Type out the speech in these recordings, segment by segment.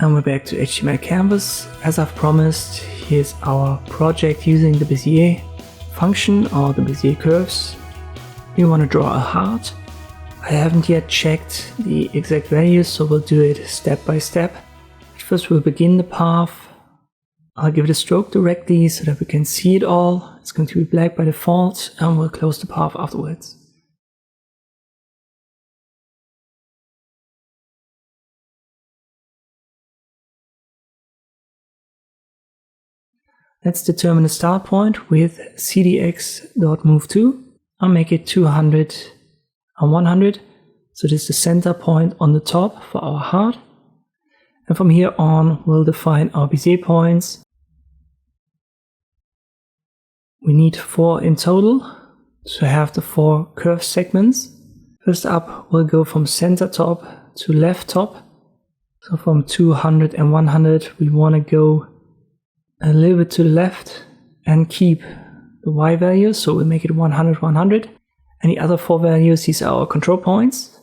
And we're back to HTML Canvas. As I've promised, here's our project using the Bezier function or the Bezier curves. We want to draw a heart. I haven't yet checked the exact values, so we'll do it step by step. First we'll begin the path. I'll give it a stroke directly so that we can see it all. It's going to be black by default, and we'll close the path afterwards. Let's determine a start point with cdx.move2. I'll make it 200 and 100. So this is the center point on the top for our heart. And from here on, we'll define our Bezier points. We need 4 in total to have the 4 curve segments. First up, we'll go from center top to left top. So from 200 and 100, we want to go a little bit to the left and keep the Y values, so we'll make it 100, 100. And the other 4 values, these are our control points.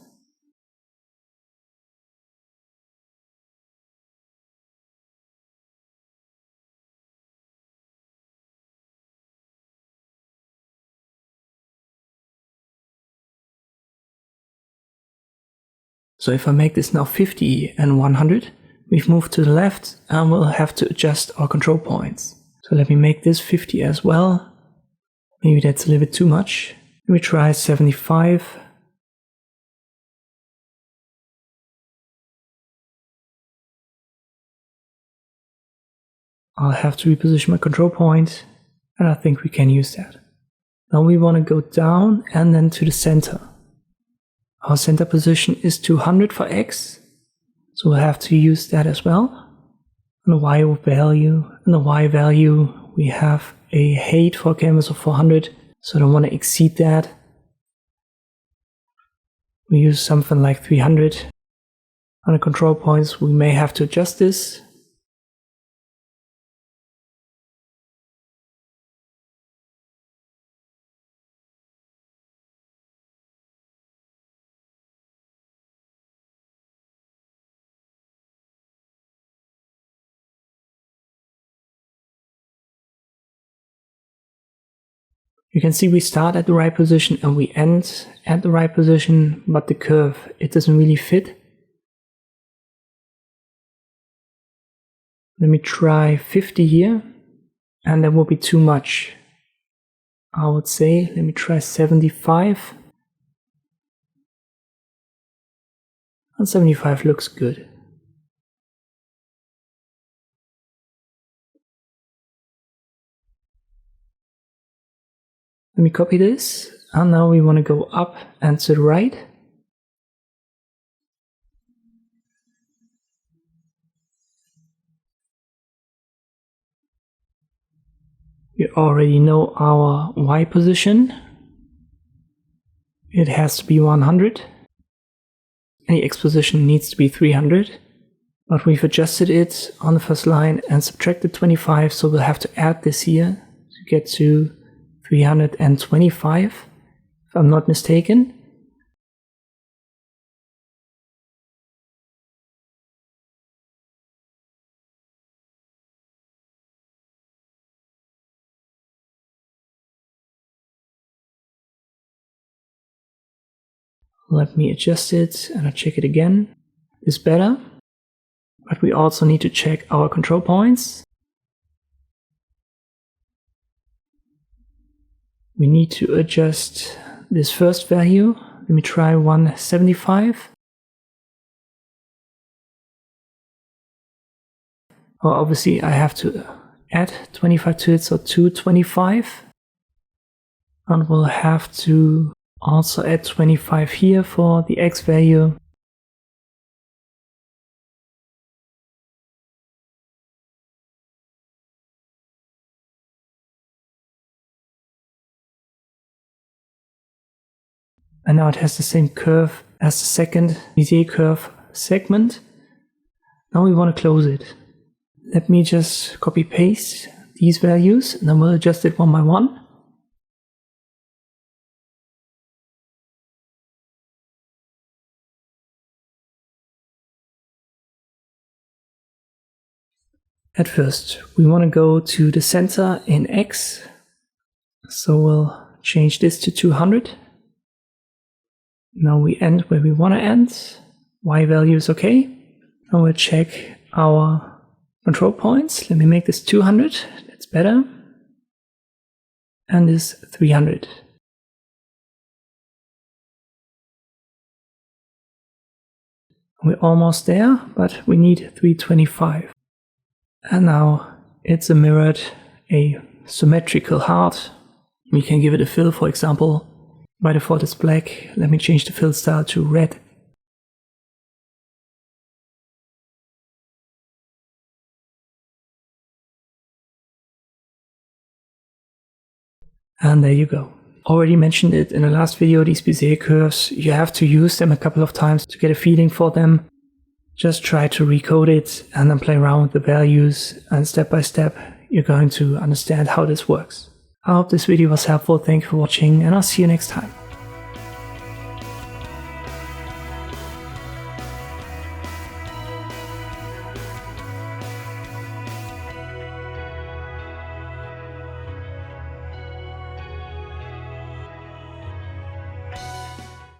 So if I make this now 50 and 100, we've moved to the left and we'll have to adjust our control points. So let me make this 50 as well. Maybe that's a little bit too much. Let me try 75. I'll have to reposition my control point, and I think we can use that. Now we want to go down and then to the center. Our center position is 200 for X, so we'll have to use that as well. And the Y value, we have a height for canvas of 400, so I don't want to exceed that. We use something like 300. On the control points, we may have to adjust this. You can see we start at the right position and we end at the right position, but the curve, it doesn't really fit. Let me try 50 here, and that will be too much. I would say, let me try 75. And 75 looks good. Let me copy this, and now we want to go up and to the right. We already know our Y position. It has to be 100. And the X position needs to be 300. But we've adjusted it on the first line and subtracted 25, so we'll have to add this here to get to 325, if I'm not mistaken. Let me adjust it and I'll check it again. It's better, but we also need to check our control points. We need to adjust this first value. Let me try 175. Well, obviously I have to add 25 to it, so 225. And we'll have to also add 25 here for the X value. And now it has the same curve as the second Bezier curve segment. Now we want to close it. Let me just copy paste these values and then we'll adjust it one by one. At first, we want to go to the center in X. So we'll change this to 200. Now we end where we want to end. Y value is okay. Now we'll check our control points. Let me make this 200. That's better. And this 300. We're almost there, but we need 325. And now it's a symmetrical heart. We can give it a fill, for example. By default it's black. Let me change the fill style to red. And there you go. Already mentioned it in the last video, these Bezier curves, you have to use them a couple of times to get a feeling for them. Just try to recode it and then play around with the values, and step by step you're going to understand how this works. I hope this video was helpful, thank you for watching, and I'll see you next time.